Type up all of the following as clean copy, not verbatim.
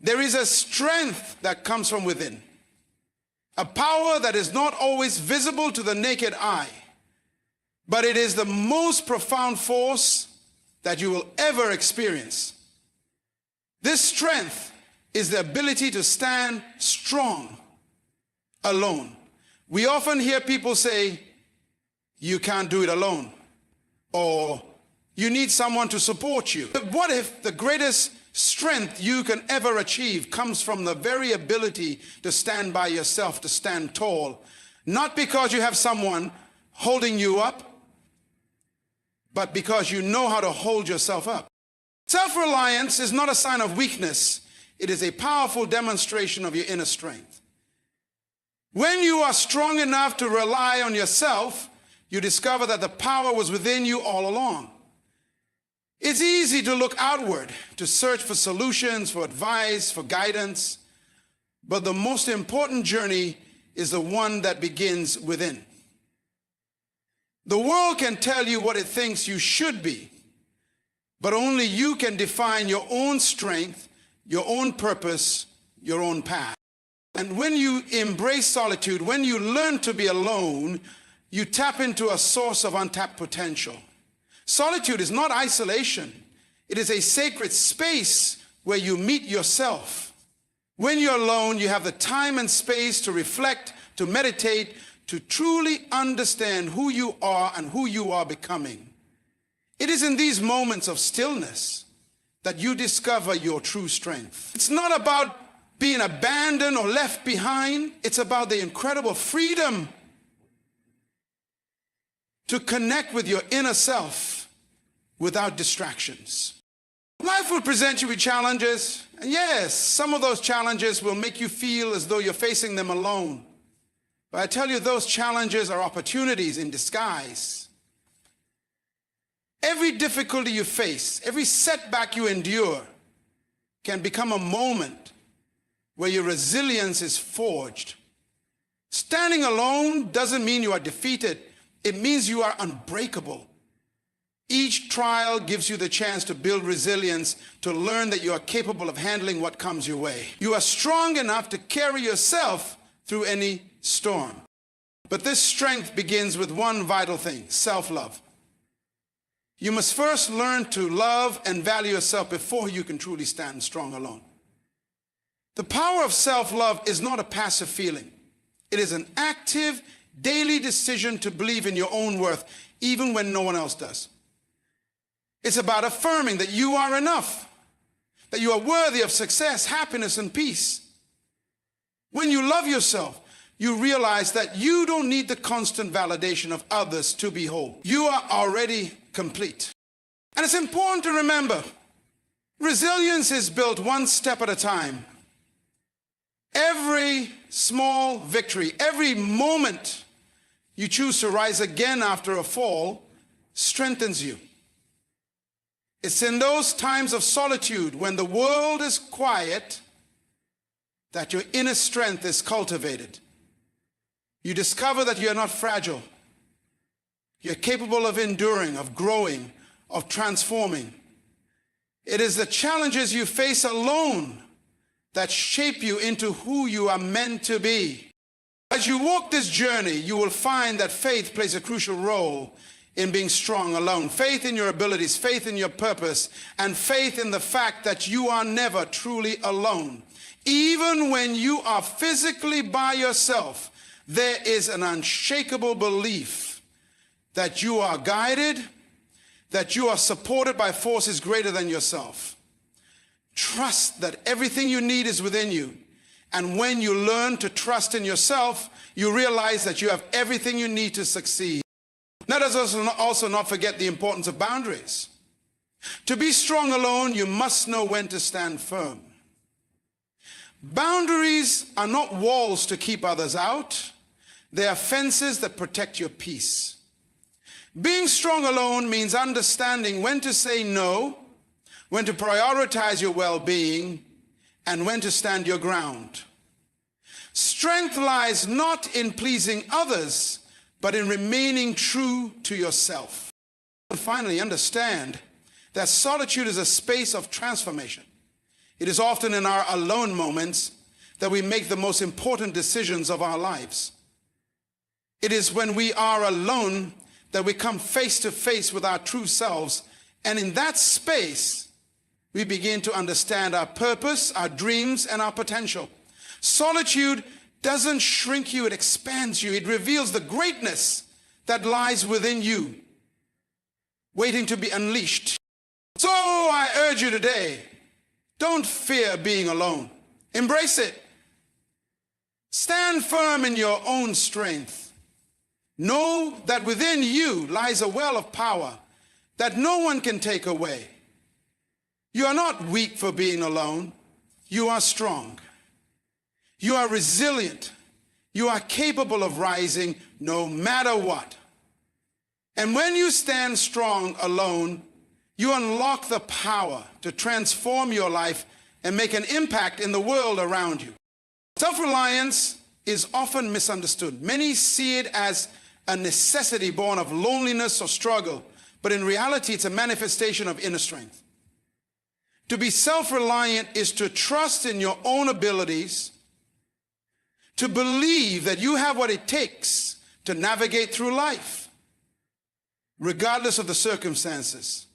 There is a strength that comes from within, a power that is not always visible to the naked eye, but it is the most profound force that you will ever experience. This strength is the ability to stand strong alone. We often hear people say, you can't do it alone, or you need someone to support you. But what if the greatest strength you can ever achieve comes from the very ability to stand by yourself, to stand tall, not because you have someone holding you up, but because you know how to hold yourself up. Self-reliance is not a sign of weakness. It is a powerful demonstration of your inner strength. When you are strong enough to rely on yourself, you discover that the power was within you all along. It's easy to look outward, to search for solutions, for advice, for guidance, but the most important journey is the one that begins within. The world can tell you what it thinks you should be, but only you can define your own strength, your own purpose, your own path. And when you embrace solitude, when you learn to be alone, you tap into a source of untapped potential. Solitude is not isolation. It is a sacred space where you meet yourself. When you're alone, you have the time and space to reflect, to meditate, to truly understand who you are and who you are becoming. It is in these moments of stillness that you discover your true strength. It's not about being abandoned or left behind. It's about the incredible freedom to connect with your inner self without distractions. Life will present you with challenges, and yes, some of those challenges will make you feel as though you're facing them alone. But I tell you, those challenges are opportunities in disguise. Every difficulty you face, every setback you endure can become a moment where your resilience is forged. Standing alone doesn't mean you are defeated. It means you are unbreakable. Each trial gives you the chance to build resilience, to learn that you are capable of handling what comes your way. You are strong enough to carry yourself through any storm. But this strength begins with one vital thing: self-love. You must first learn to love and value yourself before you can truly stand strong alone. The power of self-love is not a passive feeling. It is an active, daily decision to believe in your own worth, even when no one else does. It's about affirming that you are enough, that you are worthy of success, happiness, and peace. When you love yourself, you realize that you don't need the constant validation of others to be whole. You are already complete. And it's important to remember, resilience is built one step at a time. Every small victory, every moment you choose to rise again after a fall strengthens you. It's in those times of solitude, when the world is quiet, that your inner strength is cultivated. You discover that you are not fragile. You're capable of enduring, of growing, of transforming. It is the challenges you face alone that shape you into who you are meant to be. As you walk this journey, you will find that faith plays a crucial role in being strong alone. Faith in your abilities, faith in your purpose, and faith in the fact that you are never truly alone. Even when you are physically by yourself, there is an unshakable belief that you are guided, that you are supported by forces greater than yourself. Trust that everything you need is within you. And when you learn to trust in yourself, you realize that you have everything you need to succeed. Let us also not forget the importance of boundaries. To be strong alone, you must know when to stand firm. Boundaries are not walls to keep others out. They are fences that protect your peace. Being strong alone means understanding when to say no, when to prioritize your well-being, and when to stand your ground. Strength lies not in pleasing others, but in remaining true to yourself. And finally, understand that solitude is a space of transformation. It is often in our alone moments that we make the most important decisions of our lives. It is when we are alone that we come face to face with our true selves, and in that space, we begin to understand our purpose, our dreams, and our potential. Solitude doesn't shrink you, it expands you. It reveals the greatness that lies within you, waiting to be unleashed. So I urge you today, don't fear being alone. Embrace it. Stand firm in your own strength. Know that within you lies a well of power that no one can take away. You are not weak for being alone. You are strong. You are resilient. You are capable of rising no matter what. And when you stand strong alone, you unlock the power to transform your life and make an impact in the world around you. Self-reliance is often misunderstood. Many see it as a necessity born of loneliness or struggle, but in reality, it's a manifestation of inner strength. To be self-reliant is to trust in your own abilities, to believe that you have what it takes to navigate through life, regardless of the circumstances.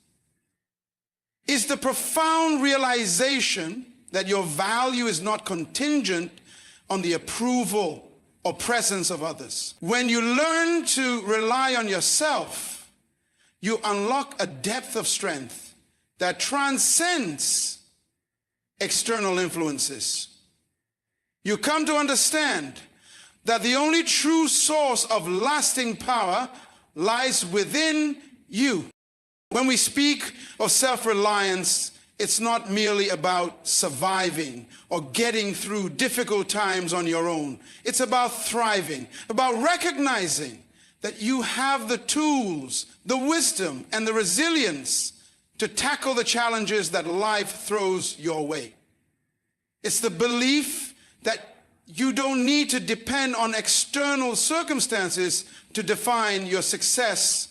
It's the profound realization that your value is not contingent on the approval or presence of others. When you learn to rely on yourself, you unlock a depth of strength that transcends external influences. You come to understand that the only true source of lasting power lies within you. When we speak of self-reliance, it's not merely about surviving or getting through difficult times on your own. It's about thriving, about recognizing that you have the tools, the wisdom, and the resilience to tackle the challenges that life throws your way. It's the belief that you don't need to depend on external circumstances to define your success.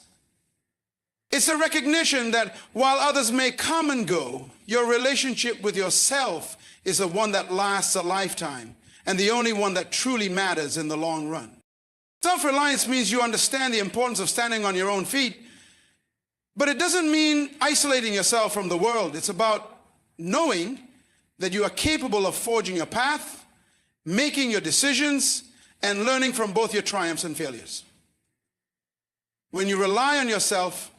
It's a recognition that while others may come and go, your relationship with yourself is the one that lasts a lifetime and the only one that truly matters in the long run. Self-reliance means you understand the importance of standing on your own feet, but it doesn't mean isolating yourself from the world. It's about knowing that you are capable of forging a path, making your decisions, and learning from both your triumphs and failures. When you rely on yourself,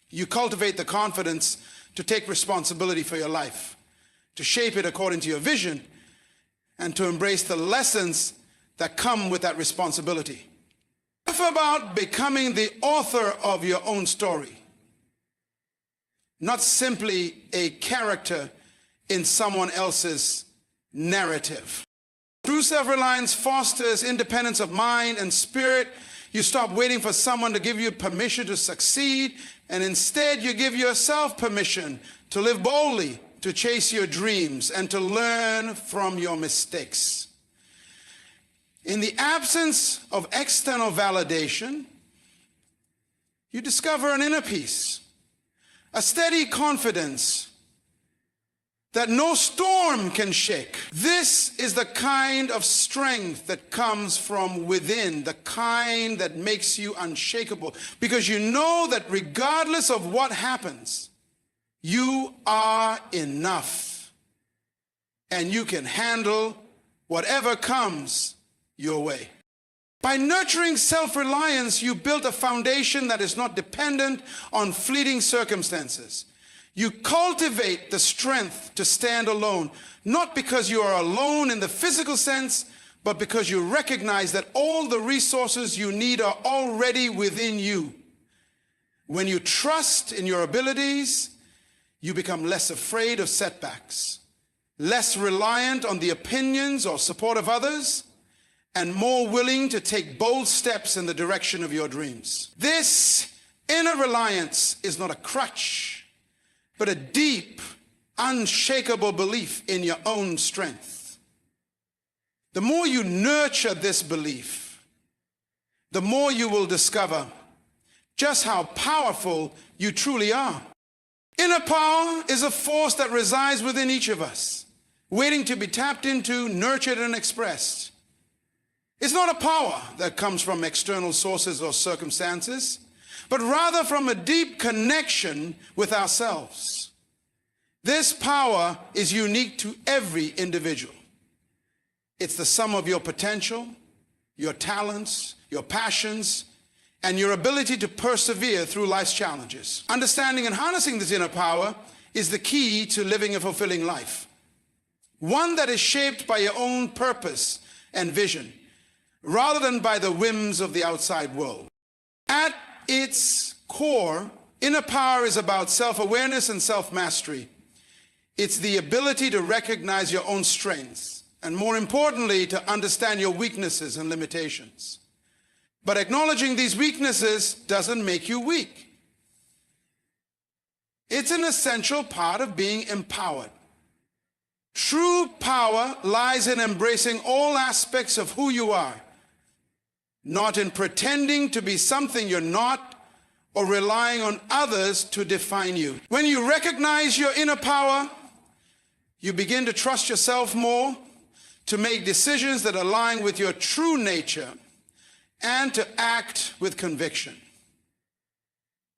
you cultivate the confidence to take responsibility for your life, to shape it according to your vision, and to embrace the lessons that come with that responsibility. It's about becoming the author of your own story, not simply a character in someone else's narrative. True self-reliance fosters independence of mind and spirit. You stop waiting for someone to give you permission to succeed, and instead you give yourself permission to live boldly, to chase your dreams, and to learn from your mistakes. In the absence of external validation, you discover an inner peace, a steady confidence that no storm can shake. This is the kind of strength that comes from within, the kind that makes you unshakable, because you know that regardless of what happens, you are enough, and you can handle whatever comes your way. By nurturing self-reliance, you build a foundation that is not dependent on fleeting circumstances. You cultivate the strength to stand alone, not because you are alone in the physical sense, but because you recognize that all the resources you need are already within you. When you trust in your abilities, you become less afraid of setbacks, less reliant on the opinions or support of others, and more willing to take bold steps in the direction of your dreams. This inner reliance is not a crutch, but a deep, unshakable belief in your own strength. The more you nurture this belief, the more you will discover just how powerful you truly are. Inner power is a force that resides within each of us, waiting to be tapped into, nurtured, and expressed. It's not a power that comes from external sources or circumstances, but rather from a deep connection with ourselves. This power is unique to every individual. It's the sum of your potential, your talents, your passions, and your ability to persevere through life's challenges. Understanding and harnessing this inner power is the key to living a fulfilling life. One that is shaped by your own purpose and vision, rather than by the whims of the outside world. At its core, inner power is about self-awareness and self-mastery. It's the ability to recognize your own strengths, and more importantly, to understand your weaknesses and limitations. But acknowledging these weaknesses doesn't make you weak. It's an essential part of being empowered. True power lies in embracing all aspects of who you are, not in pretending to be something you're not or relying on others to define you. When you recognize your inner power, you begin to trust yourself more, to make decisions that align with your true nature, and to act with conviction.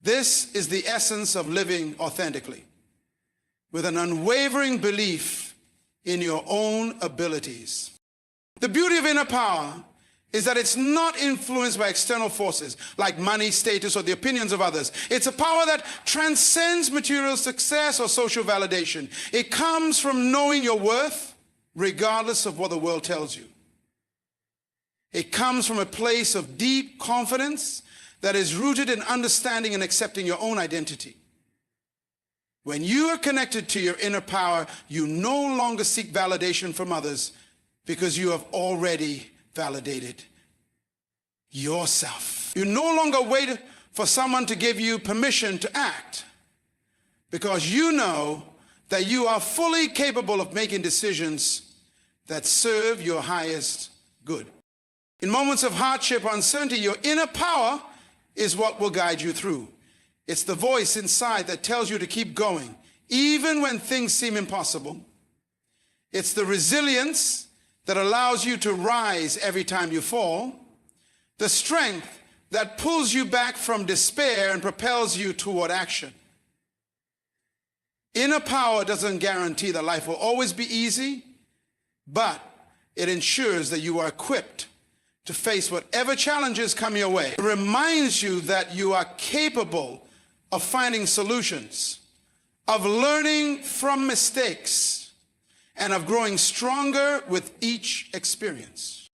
This is the essence of living authentically, with an unwavering belief in your own abilities. The beauty of inner power is that it's not influenced by external forces like money, status, or the opinions of others. It's a power that transcends material success or social validation. It comes from knowing your worth, regardless of what the world tells you. It comes from a place of deep confidence that is rooted in understanding and accepting your own identity. When you are connected to your inner power, you no longer seek validation from others because you have already validated yourself. You no longer wait for someone to give you permission to act because you know that you are fully capable of making decisions that serve your highest good. In moments of hardship or uncertainty, your inner power is what will guide you through. It's the voice inside that tells you to keep going, even when things seem impossible. It's the resilience that allows you to rise every time you fall, the strength that pulls you back from despair and propels you toward action. Inner power doesn't guarantee that life will always be easy, but it ensures that you are equipped to face whatever challenges come your way. It reminds you that you are capable of finding solutions, of learning from mistakes, and of growing stronger with each experience.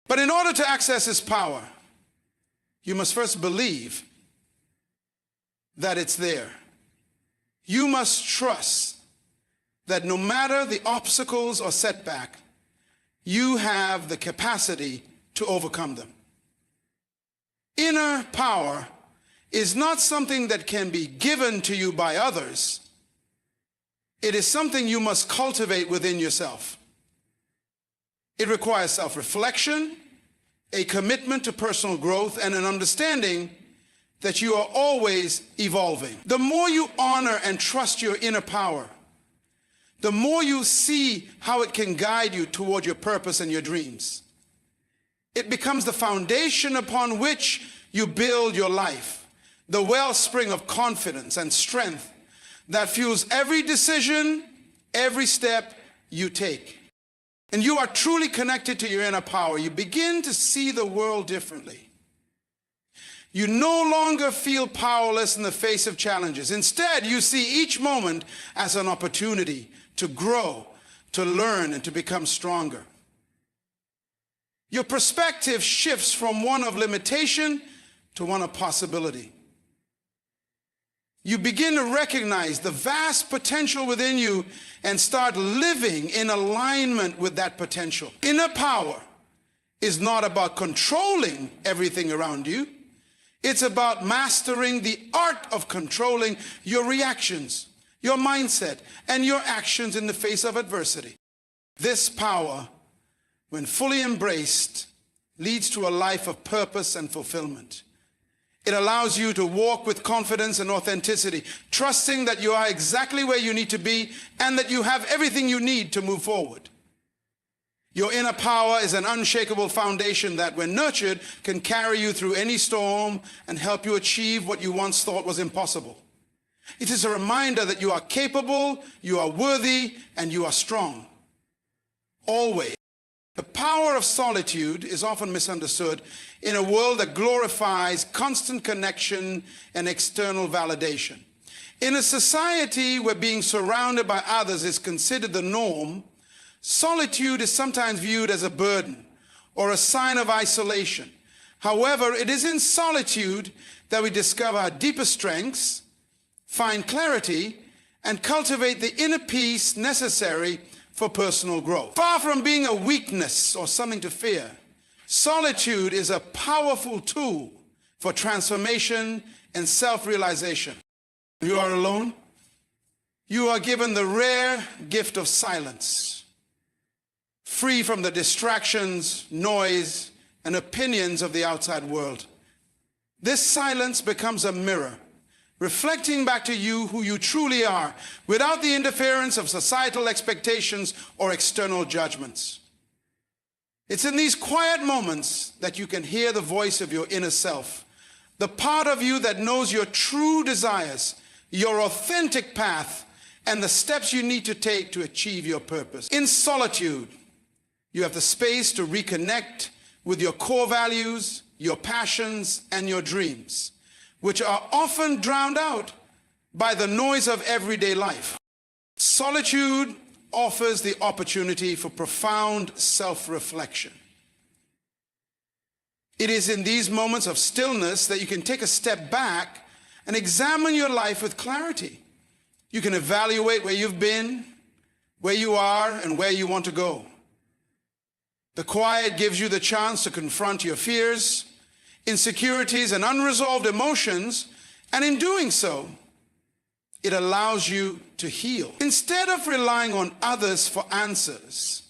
But in order to access this power, you must first believe that it's there. You must trust that no matter the obstacles or setback, you have the capacity to overcome them. Inner power is not something that can be given to you by others. It is something you must cultivate within yourself. It requires self-reflection, a commitment to personal growth, and an understanding that you are always evolving. The more you honor and trust your inner power, the more you see how it can guide you toward your purpose and your dreams. It becomes the foundation upon which you build your life, the wellspring of confidence and strength that fuels every decision, every step you take. And you are truly connected to your inner power. You begin to see the world differently. You no longer feel powerless in the face of challenges. Instead, you see each moment as an opportunity to grow, to learn, and to become stronger. Your perspective shifts from one of limitation to one of possibility. You begin to recognize the vast potential within you and start living in alignment with that potential. Inner power is not about controlling everything around you. It's about mastering the art of controlling your reactions, your mindset, and your actions in the face of adversity. This power, when fully embraced, leads to a life of purpose and fulfillment. It allows you to walk with confidence and authenticity, trusting that you are exactly where you need to be and that you have everything you need to move forward. Your inner power is an unshakable foundation that, when nurtured, can carry you through any storm and help you achieve what you once thought was impossible. It is a reminder that you are capable, you are worthy, and you are strong. Always. The power of solitude is often misunderstood in a world that glorifies constant connection and external validation. In a society where being surrounded by others is considered the norm, solitude is sometimes viewed as a burden or a sign of isolation. However, it is in solitude that we discover our deepest strengths, find clarity, and cultivate the inner peace necessary for personal growth. Far from being a weakness or something to fear, solitude is a powerful tool for transformation and self-realization. You are alone. You are given the rare gift of silence, free from the distractions, noise, and opinions of the outside world. This silence becomes a mirror, reflecting back to you who you truly are, without the interference of societal expectations or external judgments. It's in these quiet moments that you can hear the voice of your inner self, the part of you that knows your true desires, your authentic path, and the steps you need to take to achieve your purpose. In solitude, you have the space to reconnect with your core values, your passions, and your dreams, which are often drowned out by the noise of everyday life. Solitude offers the opportunity for profound self-reflection. It is in these moments of stillness that you can take a step back and examine your life with clarity. You can evaluate where you've been, where you are, and where you want to go. The quiet gives you the chance to confront your fears, insecurities, and unresolved emotions, and in doing so, it allows you to heal. Instead of relying on others for answers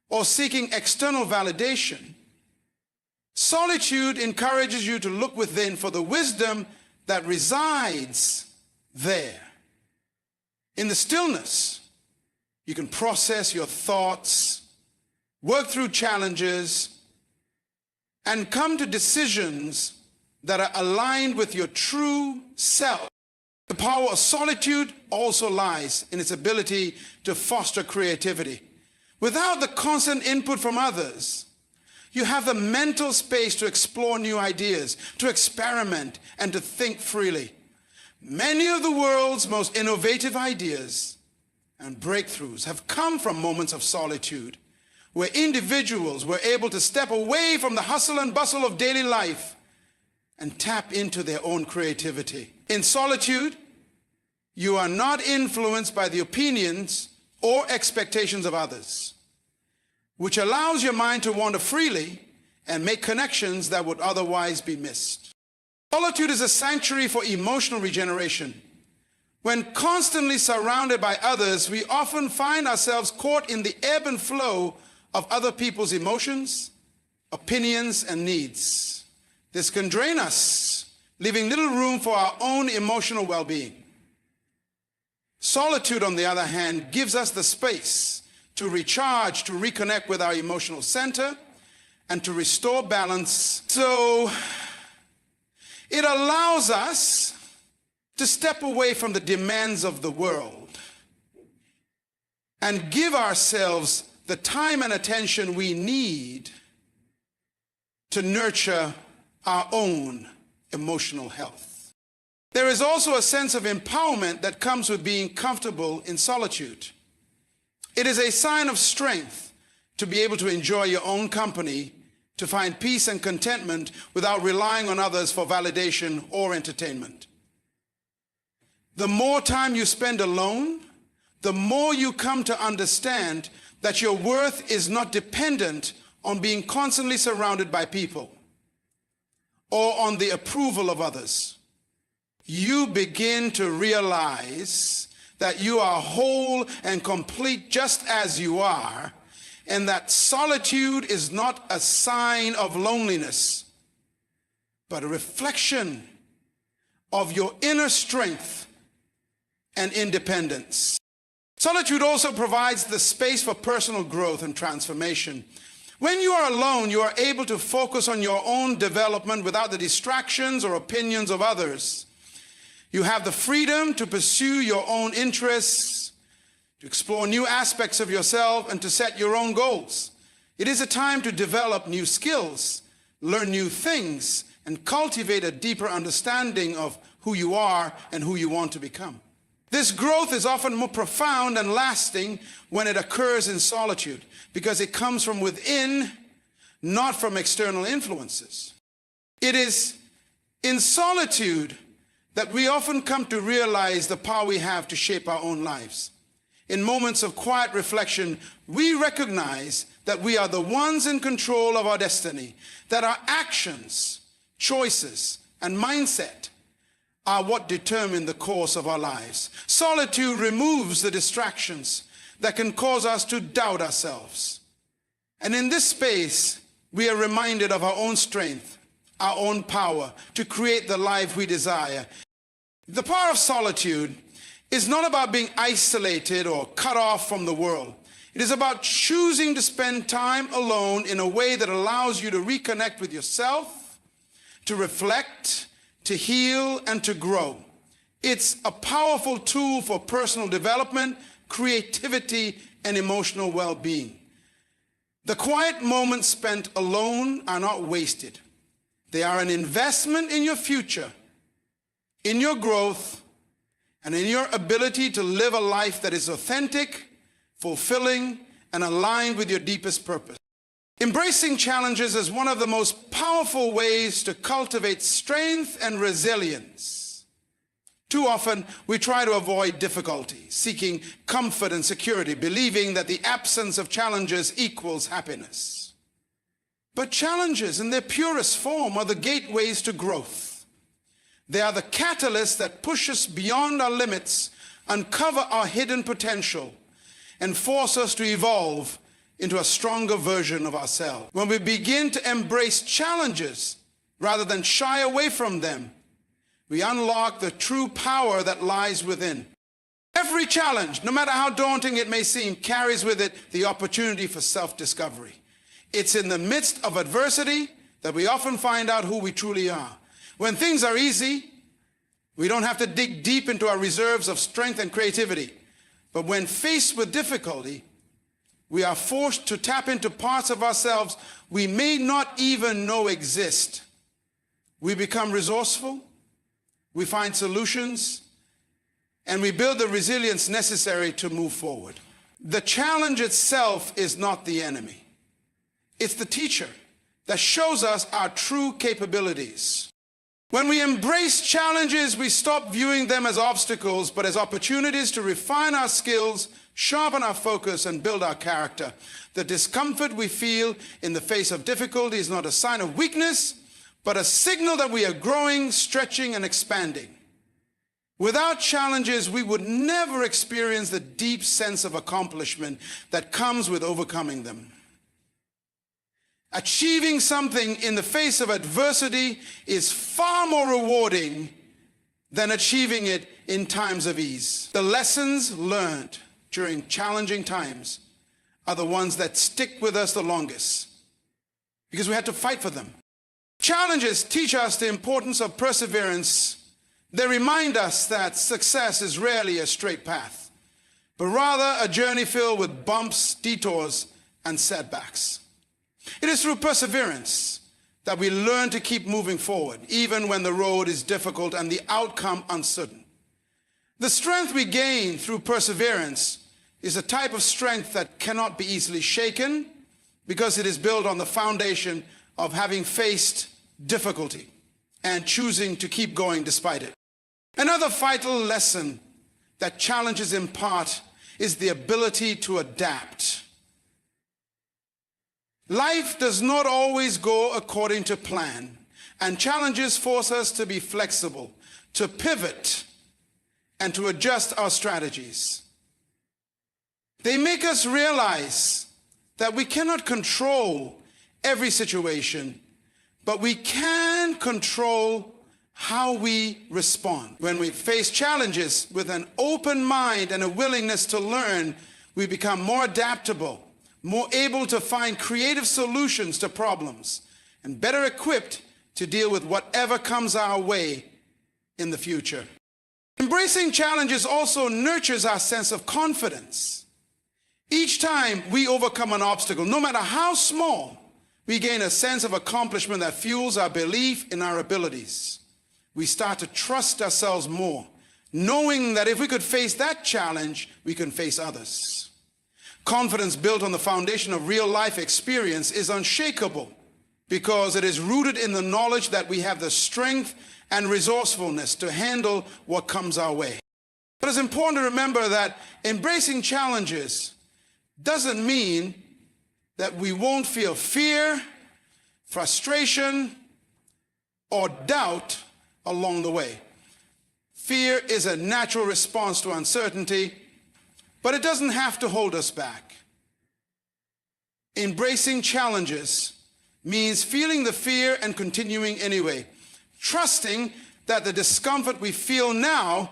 or seeking external validation, solitude encourages you to look within for the wisdom that resides there. In the stillness, you can process your thoughts, work through challenges, and come to decisions that are aligned with your true self. The power of solitude also lies in its ability to foster creativity. Without the constant input from others, you have the mental space to explore new ideas, to experiment, and to think freely. Many of the world's most innovative ideas and breakthroughs have come from moments of solitude, where individuals were able to step away from the hustle and bustle of daily life and tap into their own creativity. In solitude, you are not influenced by the opinions or expectations of others, which allows your mind to wander freely and make connections that would otherwise be missed. Solitude is a sanctuary for emotional regeneration. When constantly surrounded by others, we often find ourselves caught in the ebb and flow of other people's emotions, opinions, and needs. This can drain us, leaving little room for our own emotional well-being. Solitude, on the other hand, gives us the space to recharge, to reconnect with our emotional center, and to restore balance. So it allows us to step away from the demands of the world and give ourselves the time and attention we need to nurture our own emotional health. There is also a sense of empowerment that comes with being comfortable in solitude. It is a sign of strength to be able to enjoy your own company, to find peace and contentment without relying on others for validation or entertainment. The more time you spend alone, the more you come to understand that your worth is not dependent on being constantly surrounded by people or on the approval of others. You begin to realize that you are whole and complete just as you are, and that solitude is not a sign of loneliness, but a reflection of your inner strength and independence. Solitude also provides the space for personal growth and transformation. When you are alone, you are able to focus on your own development without the distractions or opinions of others. You have the freedom to pursue your own interests, to explore new aspects of yourself, and to set your own goals. It is a time to develop new skills, learn new things, and cultivate a deeper understanding of who you are and who you want to become. This growth is often more profound and lasting when it occurs in solitude, because it comes from within, not from external influences. It is in solitude that we often come to realize the power we have to shape our own lives. In moments of quiet reflection, we recognize that we are the ones in control of our destiny, that our actions, choices, and mindset are what determine the course of our lives. Solitude removes the distractions that can cause us to doubt ourselves. And in this space, we are reminded of our own strength, our own power to create the life we desire. The power of solitude is not about being isolated or cut off from the world. It is about choosing to spend time alone in a way that allows you to reconnect with yourself, to reflect, to heal, and to grow. It's a powerful tool for personal development, creativity, and emotional well-being. The quiet moments spent alone are not wasted. They are an investment in your future, in your growth, and in your ability to live a life that is authentic, fulfilling, and aligned with your deepest purpose. Embracing challenges is one of the most powerful ways to cultivate strength and resilience. Too often, we try to avoid difficulty, seeking comfort and security, believing that the absence of challenges equals happiness. But challenges in their purest form are the gateways to growth. They are the catalysts that push us beyond our limits, uncover our hidden potential, and force us to evolve into a stronger version of ourselves. When we begin to embrace challenges rather than shy away from them, we unlock the true power that lies within. Every challenge, no matter how daunting it may seem, carries with it the opportunity for self-discovery. It's in the midst of adversity that we often find out who we truly are. When things are easy, we don't have to dig deep into our reserves of strength and creativity. But when faced with difficulty, we are forced to tap into parts of ourselves we may not even know exist. We become resourceful, we find solutions, and we build the resilience necessary to move forward. The challenge itself is not the enemy. It's the teacher that shows us our true capabilities. When we embrace challenges, we stop viewing them as obstacles, but as opportunities to refine our skills, sharpen our focus, and build our character. The discomfort we feel in the face of difficulty is not a sign of weakness, but a signal that we are growing, stretching, and expanding. Without challenges, we would never experience the deep sense of accomplishment that comes with overcoming them. Achieving something in the face of adversity is far more rewarding than achieving it in times of ease. The lessons learned during challenging times are the ones that stick with us the longest, because we had to fight for them. Challenges teach us the importance of perseverance. They remind us that success is rarely a straight path, but rather a journey filled with bumps, detours, and setbacks. It is through perseverance that we learn to keep moving forward, even when the road is difficult and the outcome uncertain. The strength we gain through perseverance is a type of strength that cannot be easily shaken, because it is built on the foundation of having faced difficulty and choosing to keep going despite it. Another vital lesson that challenges impart is the ability to adapt. Life does not always go according to plan, and challenges force us to be flexible, to pivot, and to adjust our strategies. They make us realize that we cannot control every situation, but we can control how we respond. When we face challenges with an open mind and a willingness to learn, we become more adaptable, more able to find creative solutions to problems, and better equipped to deal with whatever comes our way in the future. Embracing challenges also nurtures our sense of confidence. Each time we overcome an obstacle, no matter how small, we gain a sense of accomplishment that fuels our belief in our abilities. We start to trust ourselves more, knowing that if we could face that challenge, we can face others. Confidence built on the foundation of real life experience is unshakable because it is rooted in the knowledge that we have the strength and resourcefulness to handle what comes our way. But it's important to remember that embracing challenges doesn't mean that we won't feel fear, frustration, or doubt along the way. Fear is a natural response to uncertainty, but it doesn't have to hold us back. Embracing challenges means feeling the fear and continuing anyway, trusting that the discomfort we feel now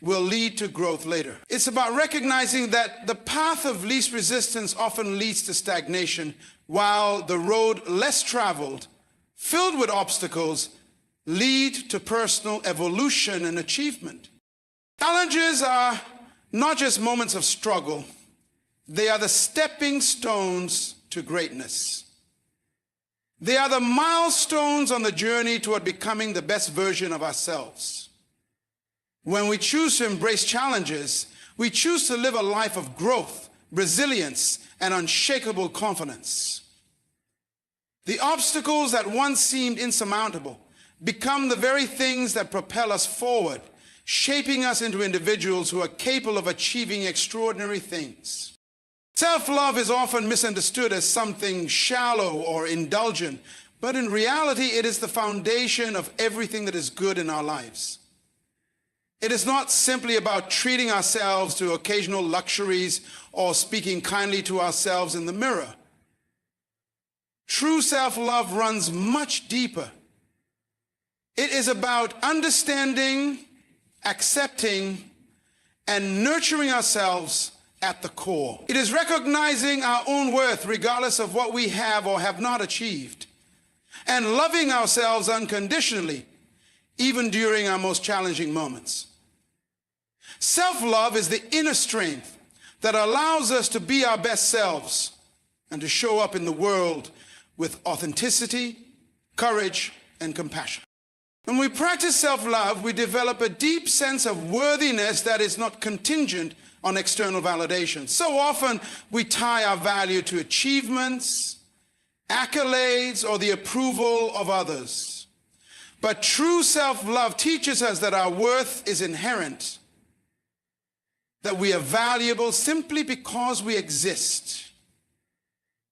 will lead to growth later. It's about recognizing that the path of least resistance often leads to stagnation, while the road less traveled, filled with obstacles, lead to personal evolution and achievement. Challenges are not just moments of struggle, they are the stepping stones to greatness. They are the milestones on the journey toward becoming the best version of ourselves. When we choose to embrace challenges, we choose to live a life of growth, resilience, and unshakable confidence. The obstacles that once seemed insurmountable become the very things that propel us forward, shaping us into individuals who are capable of achieving extraordinary things. Self-love is often misunderstood as something shallow or indulgent, but in reality, it is the foundation of everything that is good in our lives. It is not simply about treating ourselves to occasional luxuries or speaking kindly to ourselves in the mirror. True self-love runs much deeper. It is about understanding, accepting, and nurturing ourselves at the core. It is recognizing our own worth regardless of what we have or have not achieved, and loving ourselves unconditionally, even during our most challenging moments. Self-love is the inner strength that allows us to be our best selves and to show up in the world with authenticity, courage, and compassion. When we practice self-love, we develop a deep sense of worthiness that is not contingent on external validation. So often we tie our value to achievements, accolades, or the approval of others. But true self-love teaches us that our worth is inherent, that we are valuable simply because we exist.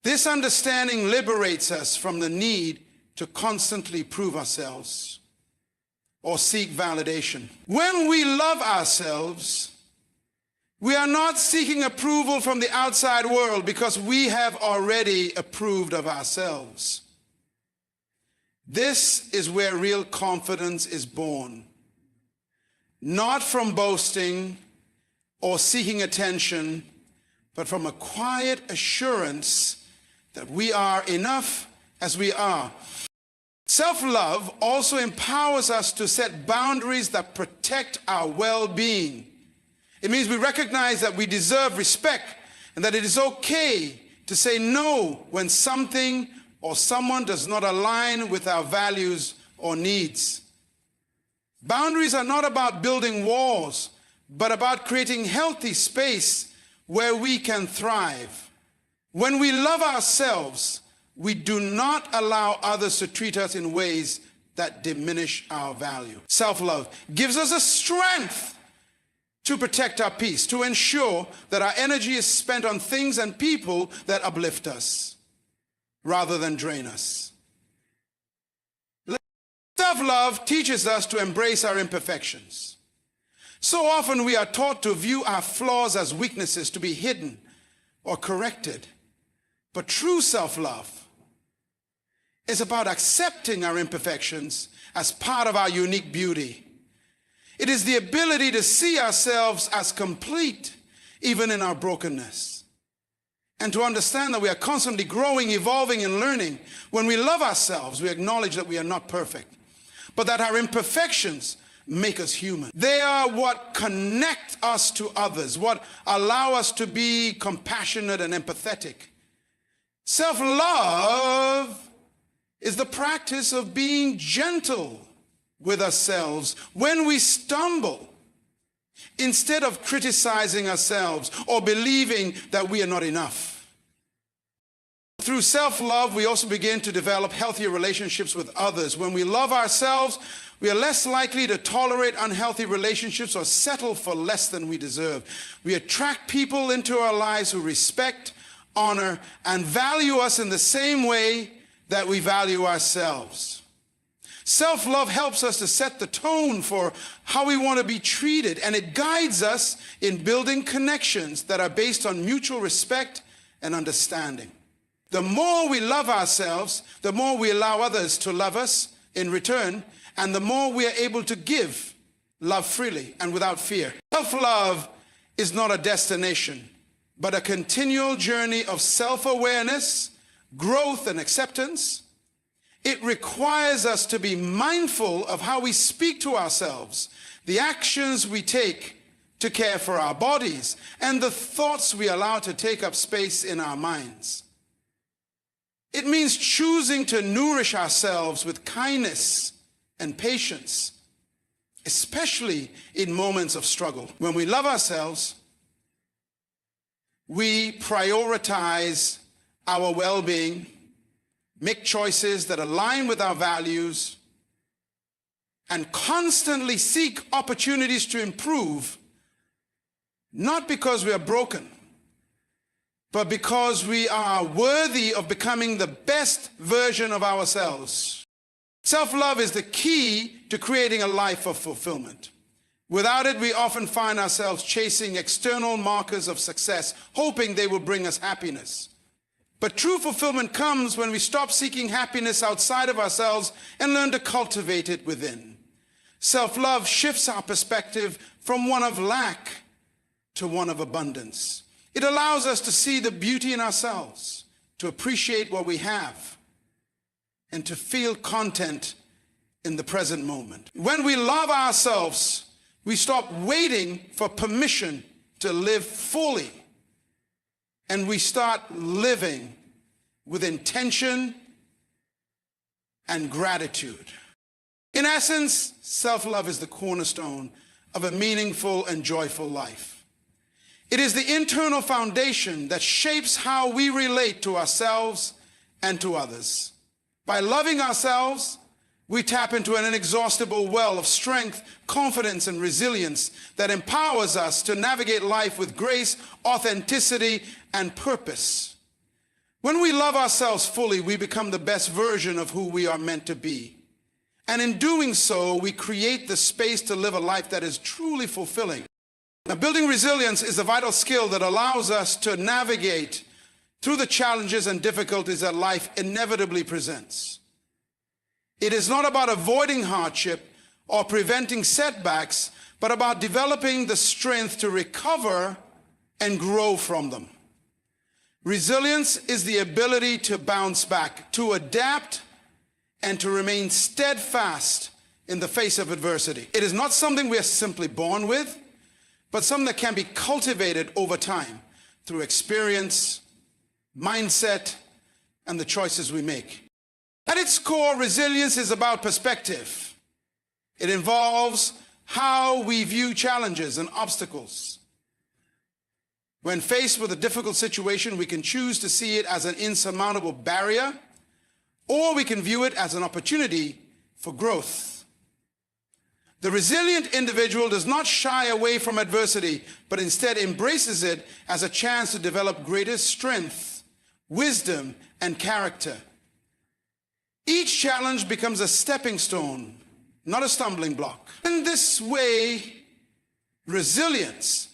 This understanding liberates us from the need to constantly prove ourselves or seek validation. When we love ourselves, we are not seeking approval from the outside world because we have already approved of ourselves. This is where real confidence is born, not from boasting or seeking attention, but from a quiet assurance that we are enough as we are. Self-love also empowers us to set boundaries that protect our well-being. It means we recognize that we deserve respect and that it is okay to say no when something or someone does not align with our values or needs. Boundaries are not about building walls, but about creating healthy space where we can thrive. When we love ourselves, we do not allow others to treat us in ways that diminish our value. Self-love gives us a strength to protect our peace, to ensure that our energy is spent on things and people that uplift us rather than drain us. Self-love teaches us to embrace our imperfections. So often we are taught to view our flaws as weaknesses to be hidden or corrected. But true self-love is about accepting our imperfections as part of our unique beauty. It is the ability to see ourselves as complete, even in our brokenness. And to understand that we are constantly growing, evolving, and learning. When we love ourselves, we acknowledge that we are not perfect, but that our imperfections make us human. They are what connect us to others, what allow us to be compassionate and empathetic. Self-love is the practice of being gentle with ourselves when we stumble, instead of criticizing ourselves or believing that we are not enough. Through self-love, we also begin to develop healthier relationships with others. When we love ourselves, we are less likely to tolerate unhealthy relationships or settle for less than we deserve. We attract people into our lives who respect, honor, and value us in the same way that we value ourselves. Self-love helps us to set the tone for how we want to be treated, and it guides us in building connections that are based on mutual respect and understanding. The more we love ourselves, the more we allow others to love us in return, and the more we are able to give love freely and without fear. Self-love is not a destination, but a continual journey of self-awareness, growth, and acceptance. It requires us to be mindful of how we speak to ourselves, the actions we take to care for our bodies, and the thoughts we allow to take up space in our minds. It means choosing to nourish ourselves with kindness and patience, especially in moments of struggle. When we love ourselves, we prioritize our well-being, make choices that align with our values, and constantly seek opportunities to improve, not because we are broken, but because we are worthy of becoming the best version of ourselves. Self-love is the key to creating a life of fulfillment. Without it, we often find ourselves chasing external markers of success, hoping they will bring us happiness. But true fulfillment comes when we stop seeking happiness outside of ourselves and learn to cultivate it within. Self-love shifts our perspective from one of lack to one of abundance. It allows us to see the beauty in ourselves, to appreciate what we have, and to feel content in the present moment. When we love ourselves, we stop waiting for permission to live fully, and we start living with intention and gratitude. In essence, self-love is the cornerstone of a meaningful and joyful life. It is the internal foundation that shapes how we relate to ourselves and to others. By loving ourselves, we tap into an inexhaustible well of strength, confidence, and resilience that empowers us to navigate life with grace, authenticity, and purpose. When we love ourselves fully, we become the best version of who we are meant to be. And in doing so, we create the space to live a life that is truly fulfilling. Now, building resilience is a vital skill that allows us to navigate through the challenges and difficulties that life inevitably presents. It is not about avoiding hardship or preventing setbacks, but about developing the strength to recover and grow from them. Resilience is the ability to bounce back, to adapt, and to remain steadfast in the face of adversity. It is not something we are simply born with, but something that can be cultivated over time through experience, mindset, and the choices we make. At its core, resilience is about perspective. It involves how we view challenges and obstacles. When faced with a difficult situation, we can choose to see it as an insurmountable barrier, or we can view it as an opportunity for growth. The resilient individual does not shy away from adversity, but instead embraces it as a chance to develop greater strength, wisdom, and character. Each challenge becomes a stepping stone, not a stumbling block. In this way, resilience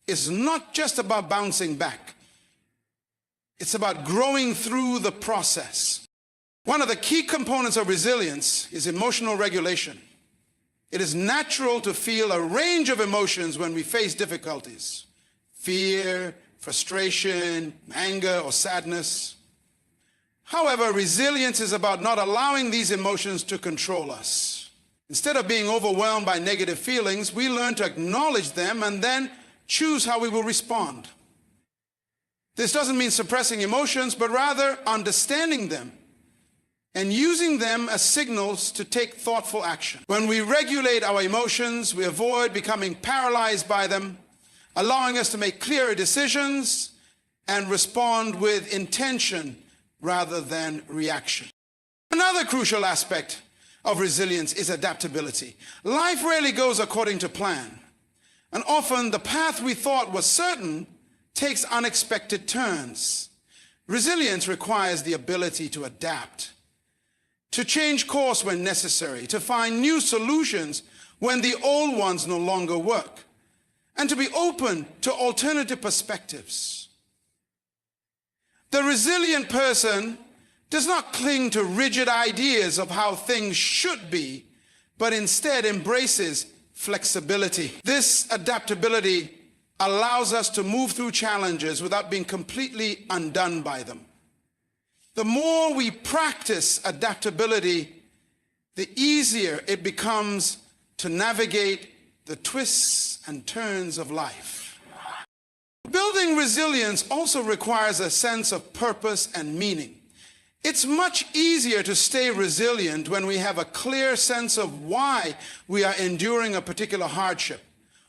is not just about bouncing back. It's about growing through the process. One of the key components of resilience is emotional regulation. It is natural to feel a range of emotions when we face difficulties: fear, frustration, anger, or sadness. However, resilience is about not allowing these emotions to control us. Instead of being overwhelmed by negative feelings, we learn to acknowledge them and then choose how we will respond. This doesn't mean suppressing emotions, but rather understanding them and using them as signals to take thoughtful action. When we regulate our emotions, we avoid becoming paralyzed by them, allowing us to make clearer decisions and respond with intention rather than reaction. Another crucial aspect of resilience is adaptability. Life rarely goes according to plan, and often the path we thought was certain takes unexpected turns. Resilience requires the ability to adapt, to change course when necessary, to find new solutions when the old ones no longer work, and to be open to alternative perspectives. The resilient person does not cling to rigid ideas of how things should be, but instead embraces flexibility. This adaptability allows us to move through challenges without being completely undone by them. The more we practice adaptability, the easier it becomes to navigate the twists and turns of life. Building resilience also requires a sense of purpose and meaning. It's much easier to stay resilient when we have a clear sense of why we are enduring a particular hardship.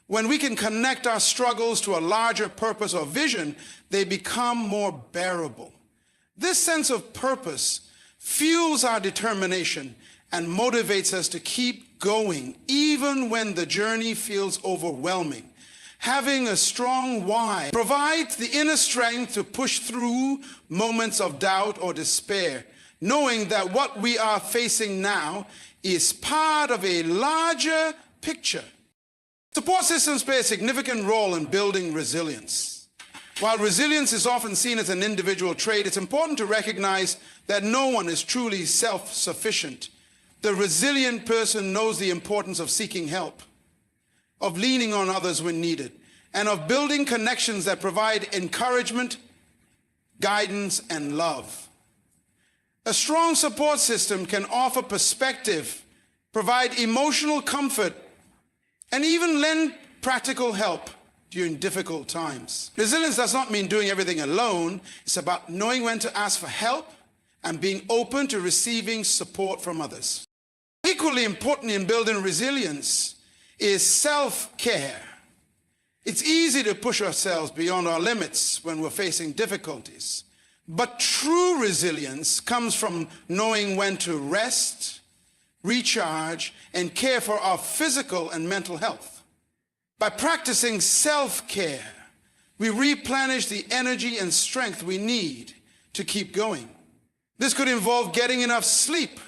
When we can connect our struggles to a larger purpose or vision, they become more bearable. This sense of purpose fuels our determination and motivates us to keep going, even when the journey feels overwhelming. Having a strong why provides the inner strength to push through moments of doubt or despair, knowing that what we are facing now is part of a larger picture. Support systems play a significant role in building resilience. While resilience is often seen as an individual trait, it's important to recognize that no one is truly self-sufficient. The resilient person knows the importance of seeking help, of leaning on others when needed, and of building connections that provide encouragement, guidance, and love. A strong support system can offer perspective, provide emotional comfort, and even lend practical help during difficult times. Resilience does not mean doing everything alone. It's about knowing when to ask for help and being open to receiving support from others. Equally important in building resilience is self-care. It's easy to push ourselves beyond our limits when we're facing difficulties. But true resilience comes from knowing when to rest, recharge, and care for our physical and mental health. By practicing self-care, we replenish the energy and strength we need to keep going. This could involve getting enough sleep,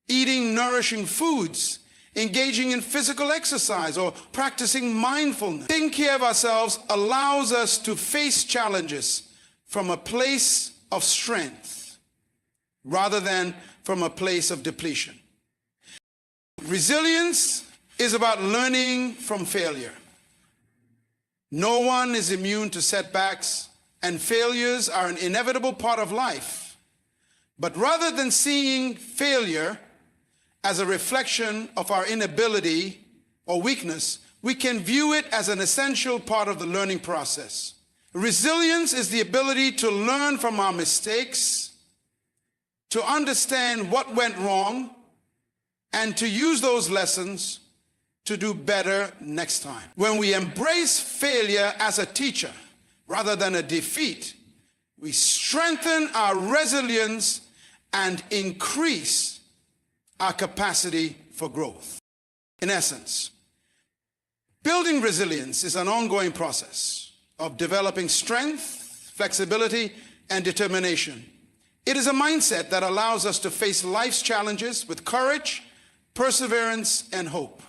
eating nourishing foods, engaging in physical exercise, or practicing mindfulness. Taking care of ourselves allows us to face challenges from a place of strength rather than from a place of depletion. Resilience is about learning from failure. No one is immune to setbacks, and failures are an inevitable part of life. But rather than seeing failure as a reflection of our inability or weakness, we can view it as an essential part of the learning process. Resilience is the ability to learn from our mistakes, to understand what went wrong, and to use those lessons to do better next time. When we embrace failure as a teacher rather than a defeat, we strengthen our resilience and increase our capacity for growth. In essence, building resilience is an ongoing process of developing strength, flexibility, and determination. It is a mindset that allows us to face life's challenges with courage, perseverance, and hope.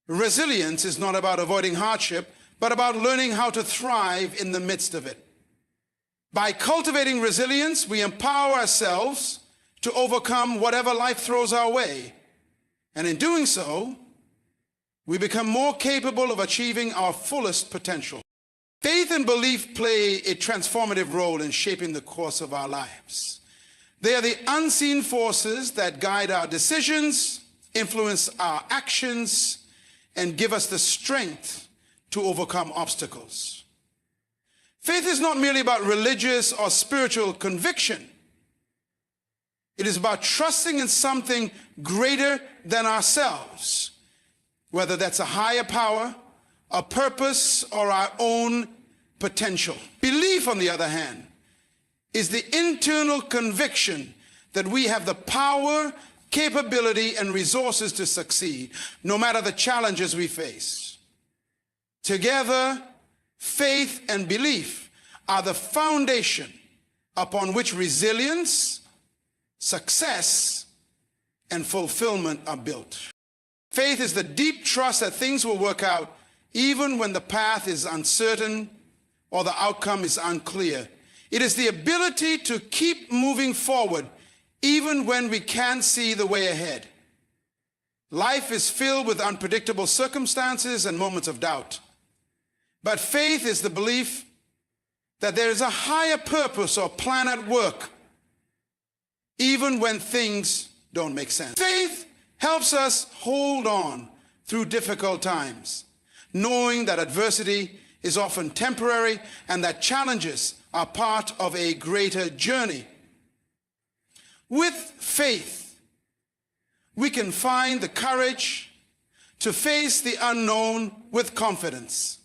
Resilience is not about avoiding hardship, but about learning how to thrive in the midst of it. By cultivating resilience, we empower ourselves to overcome whatever life throws our way. And in doing so, we become more capable of achieving our fullest potential. Faith and belief play a transformative role in shaping the course of our lives. They are the unseen forces that guide our decisions, influence our actions, and give us the strength to overcome obstacles. Faith is not merely about religious or spiritual conviction. It is about trusting in something greater than ourselves, whether that's a higher power, a purpose, or our own potential. Belief, on the other hand, is the internal conviction that we have the power, capability, and resources to succeed, no matter the challenges we face. Together, faith and belief are the foundation upon which resilience, success, and fulfillment are built. Faith is the deep trust that things will work out even when the path is uncertain or the outcome is unclear. It is the ability to keep moving forward even when we can't see the way ahead. Life is filled with unpredictable circumstances and moments of doubt. But faith is the belief that there is a higher purpose or plan at work, even when things don't make sense. Faith helps us hold on through difficult times, knowing that adversity is often temporary and that challenges are part of a greater journey. With faith, we can find the courage to face the unknown with confidence,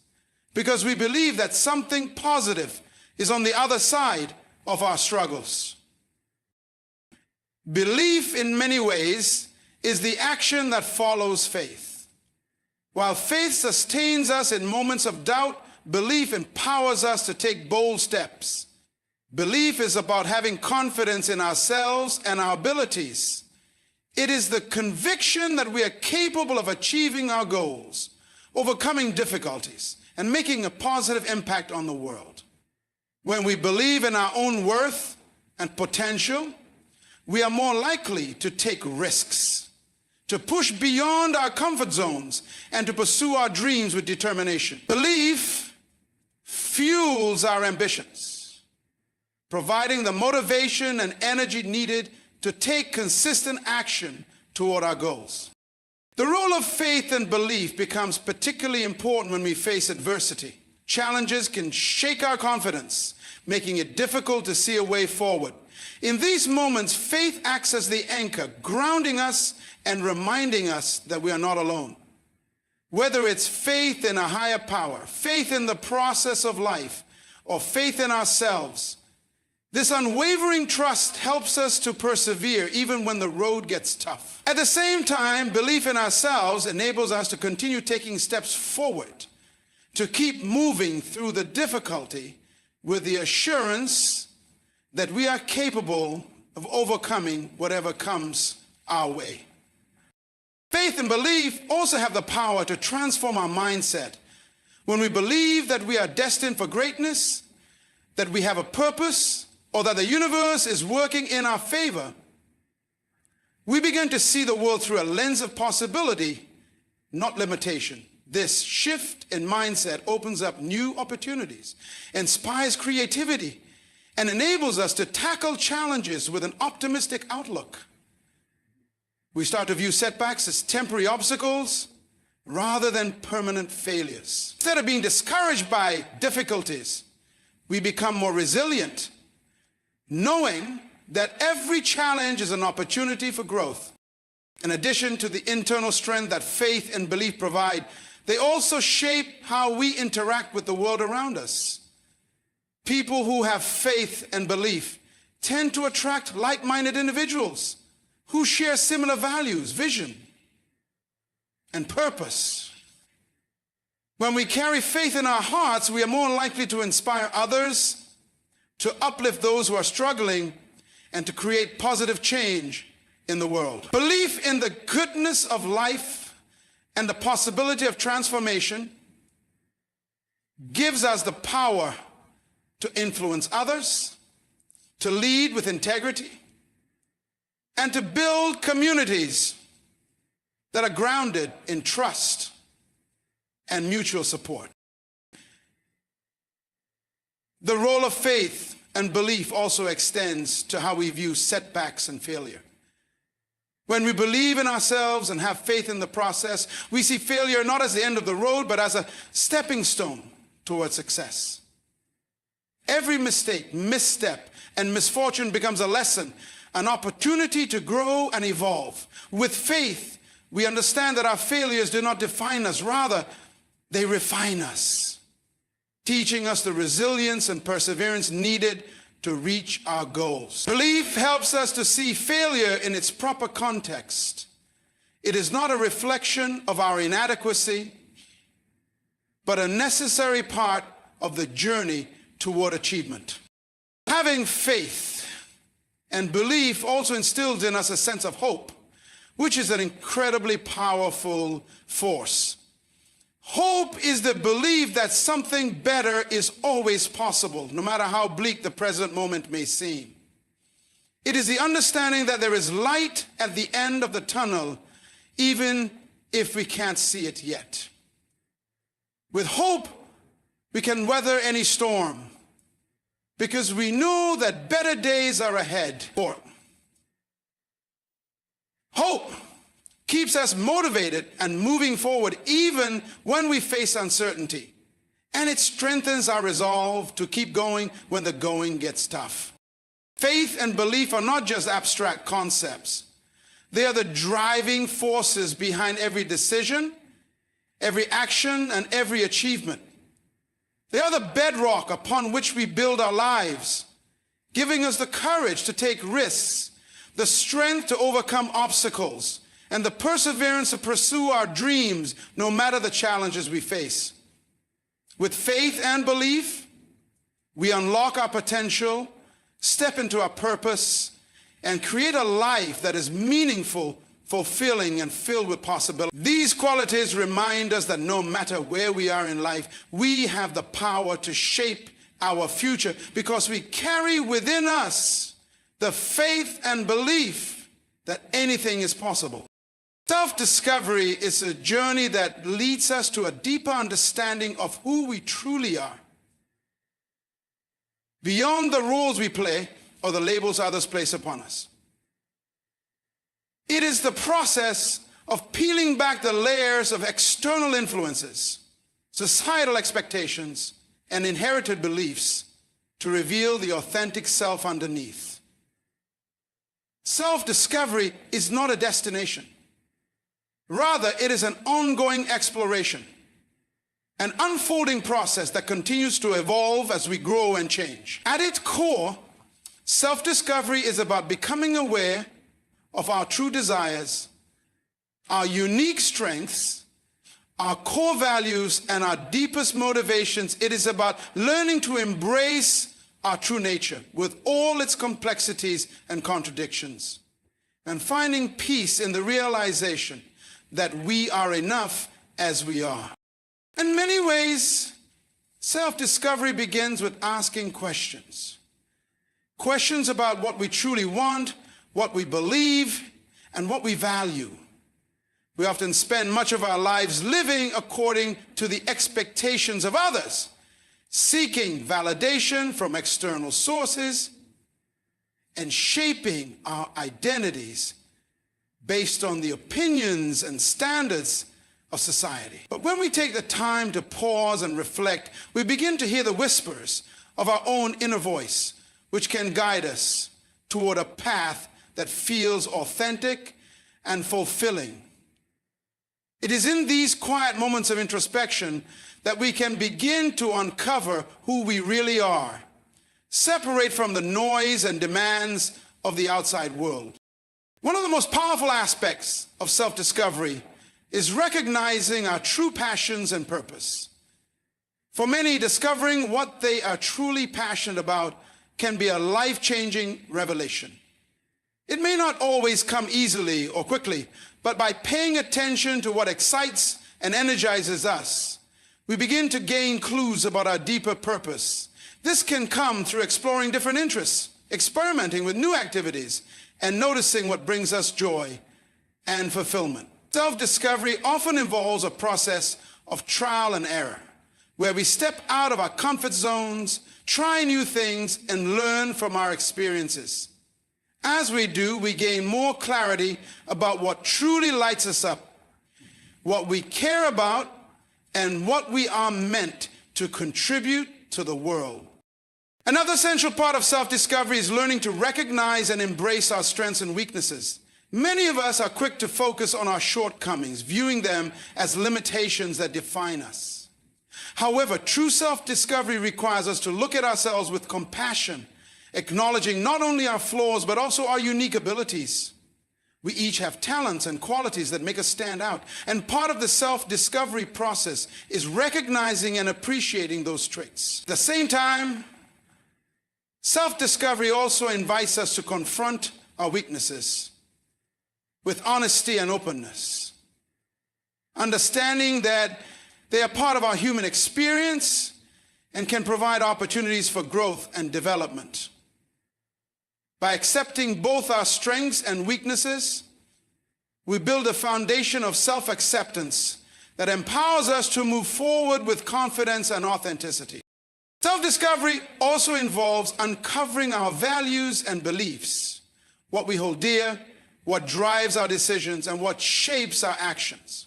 because we believe that something positive is on the other side of our struggles. Belief, in many ways, is the action that follows faith. While faith sustains us in moments of doubt, belief empowers us to take bold steps. Belief is about having confidence in ourselves and our abilities. It is the conviction that we are capable of achieving our goals, overcoming difficulties, and making a positive impact on the world. When we believe in our own worth and potential, we are more likely to take risks, to push beyond our comfort zones, and to pursue our dreams with determination. Belief fuels our ambitions, providing the motivation and energy needed to take consistent action toward our goals. The role of faith and belief becomes particularly important when we face adversity. Challenges can shake our confidence, making it difficult to see a way forward. In these moments, faith acts as the anchor, grounding us and reminding us that we are not alone. Whether it's faith in a higher power, faith in the process of life, or faith in ourselves, this unwavering trust helps us to persevere even when the road gets tough. At the same time, belief in ourselves enables us to continue taking steps forward, to keep moving through the difficulty with the assurance that we are capable of overcoming whatever comes our way. Faith and belief also have the power to transform our mindset. When we believe that we are destined for greatness, that we have a purpose, or that the universe is working in our favor, we begin to see the world through a lens of possibility, not limitation. This shift in mindset opens up new opportunities, inspires creativity, and enables us to tackle challenges with an optimistic outlook. We start to view setbacks as temporary obstacles rather than permanent failures. Instead of being discouraged by difficulties, we become more resilient, knowing that every challenge is an opportunity for growth. In addition to the internal strength that faith and belief provide, they also shape how we interact with the world around us. People who have faith and belief tend to attract like-minded individuals who share similar values, vision, and purpose. When we carry faith in our hearts, we are more likely to inspire others, to uplift those who are struggling, and to create positive change in the world. Belief in the goodness of life and the possibility of transformation gives us the power to influence others, to lead with integrity, and to build communities that are grounded in trust and mutual support. The role of faith and belief also extends to how we view setbacks and failure. When we believe in ourselves and have faith in the process, we see failure not as the end of the road, but as a stepping stone towards success. Every mistake, misstep, and misfortune becomes a lesson, an opportunity to grow and evolve. With faith, we understand that our failures do not define us. Rather, they refine us, teaching us the resilience and perseverance needed to reach our goals. Belief helps us to see failure in its proper context. It is not a reflection of our inadequacy, but a necessary part of the journey toward achievement. Having faith and belief also instills in us a sense of hope, which is an incredibly powerful force. Hope is the belief that something better is always possible, no matter how bleak the present moment may seem. It is the understanding that there is light at the end of the tunnel, even if we can't see it yet. With hope, we can weather any storm, because we know that better days are ahead. Hope keeps us motivated and moving forward even when we face uncertainty. And it strengthens our resolve to keep going when the going gets tough. Faith and belief are not just abstract concepts. They are the driving forces behind every decision, every action, and every achievement. They are the bedrock upon which we build our lives, giving us the courage to take risks, the strength to overcome obstacles, and the perseverance to pursue our dreams no matter the challenges we face. With faith and belief, we unlock our potential, step into our purpose, and create a life that is meaningful, fulfilling, and filled with possibility. These qualities remind us that no matter where we are in life, we have the power to shape our future because we carry within us the faith and belief that anything is possible. Self-discovery is a journey that leads us to a deeper understanding of who we truly are, beyond the roles we play or the labels others place upon us. It is the process of peeling back the layers of external influences, societal expectations, and inherited beliefs to reveal the authentic self underneath. Self-discovery is not a destination. Rather, it is an ongoing exploration, an unfolding process that continues to evolve as we grow and change. At its core, self-discovery is about becoming aware of our true desires, our unique strengths, our core values, and our deepest motivations. It is about learning to embrace our true nature with all its complexities and contradictions, and finding peace in the realization that we are enough as we are. In many ways, self-discovery begins with asking questions. Questions about what we truly want, what we believe, and what we value. We often spend much of our lives living according to the expectations of others, seeking validation from external sources, and shaping our identities based on the opinions and standards of society. But when we take the time to pause and reflect, we begin to hear the whispers of our own inner voice, which can guide us toward a path that feels authentic and fulfilling. It is in these quiet moments of introspection that we can begin to uncover who we really are, separate from the noise and demands of the outside world. One of the most powerful aspects of self-discovery is recognizing our true passions and purpose. For many, discovering what they are truly passionate about can be a life-changing revelation. It may not always come easily or quickly, but by paying attention to what excites and energizes us, we begin to gain clues about our deeper purpose. This can come through exploring different interests, experimenting with new activities, and noticing what brings us joy and fulfillment. Self-discovery often involves a process of trial and error, where we step out of our comfort zones, try new things, and learn from our experiences. As we do, we gain more clarity about what truly lights us up, what we care about, and what we are meant to contribute to the world. Another essential part of self-discovery is learning to recognize and embrace our strengths and weaknesses. Many of us are quick to focus on our shortcomings, viewing them as limitations that define us. However, true self-discovery requires us to look at ourselves with compassion, acknowledging not only our flaws, but also our unique abilities. We each have talents and qualities that make us stand out. And part of the self-discovery process is recognizing and appreciating those traits. At the same time, self-discovery also invites us to confront our weaknesses with honesty and openness, understanding that they are part of our human experience and can provide opportunities for growth and development. By accepting both our strengths and weaknesses, we build a foundation of self-acceptance that empowers us to move forward with confidence and authenticity. Self-discovery also involves uncovering our values and beliefs, what we hold dear, what drives our decisions, and what shapes our actions.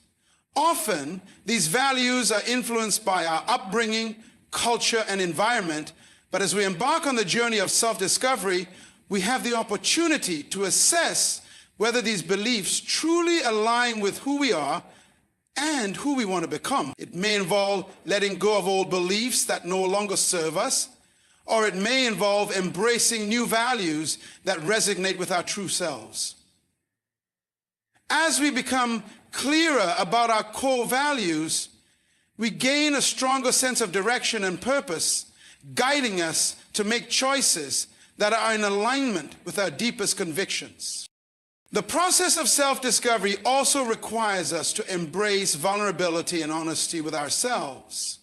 Often, these values are influenced by our upbringing, culture, and environment, but as we embark on the journey of self-discovery, we have the opportunity to assess whether these beliefs truly align with who we are and who we want to become. It may involve letting go of old beliefs that no longer serve us, or it may involve embracing new values that resonate with our true selves. As we become clearer about our core values, we gain a stronger sense of direction and purpose, guiding us to make choices that are in alignment with our deepest convictions. The process of self-discovery also requires us to embrace vulnerability and honesty with ourselves.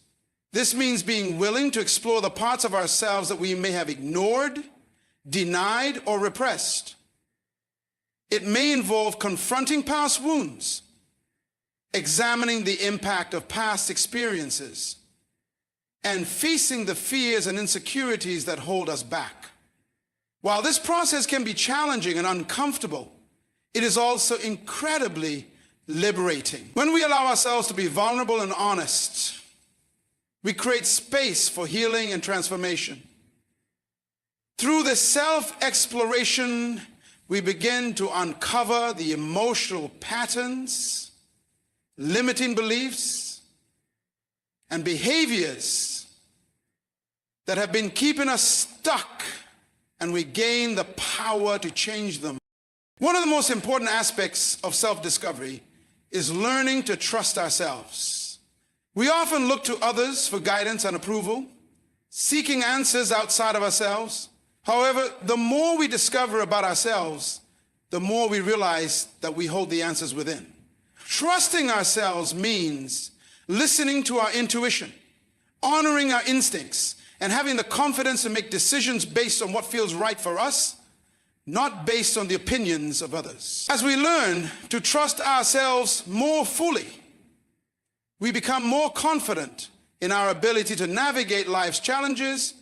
This means being willing to explore the parts of ourselves that we may have ignored, denied, or repressed. It may involve confronting past wounds, examining the impact of past experiences, and facing the fears and insecurities that hold us back. While this process can be challenging and uncomfortable, it is also incredibly liberating. When we allow ourselves to be vulnerable and honest, we create space for healing and transformation. Through this self-exploration, we begin to uncover the emotional patterns, limiting beliefs, and behaviors that have been keeping us stuck, and we gain the power to change them. One of the most important aspects of self-discovery is learning to trust ourselves. We often look to others for guidance and approval, seeking answers outside of ourselves. However, the more we discover about ourselves, the more we realize that we hold the answers within. Trusting ourselves means listening to our intuition, honoring our instincts, and having the confidence to make decisions based on what feels right for us, not based on the opinions of others. As we learn to trust ourselves more fully, we become more confident in our ability to navigate life's challenges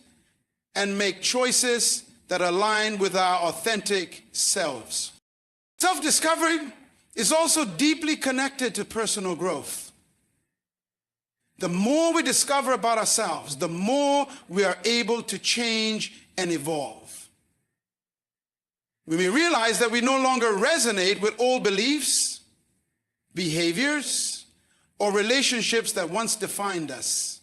and make choices that align with our authentic selves. Self-discovery is also deeply connected to personal growth. The more we discover about ourselves, the more we are able to change and evolve. We may realize that we no longer resonate with old beliefs, behaviors, or relationships that once defined us.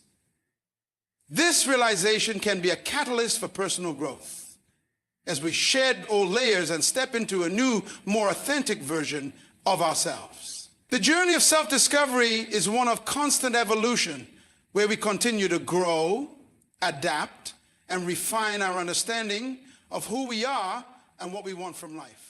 This realization can be a catalyst for personal growth as we shed old layers and step into a new, more authentic version of ourselves. The journey of self-discovery is one of constant evolution, where we continue to grow, adapt, and refine our understanding of who we are and what we want from life.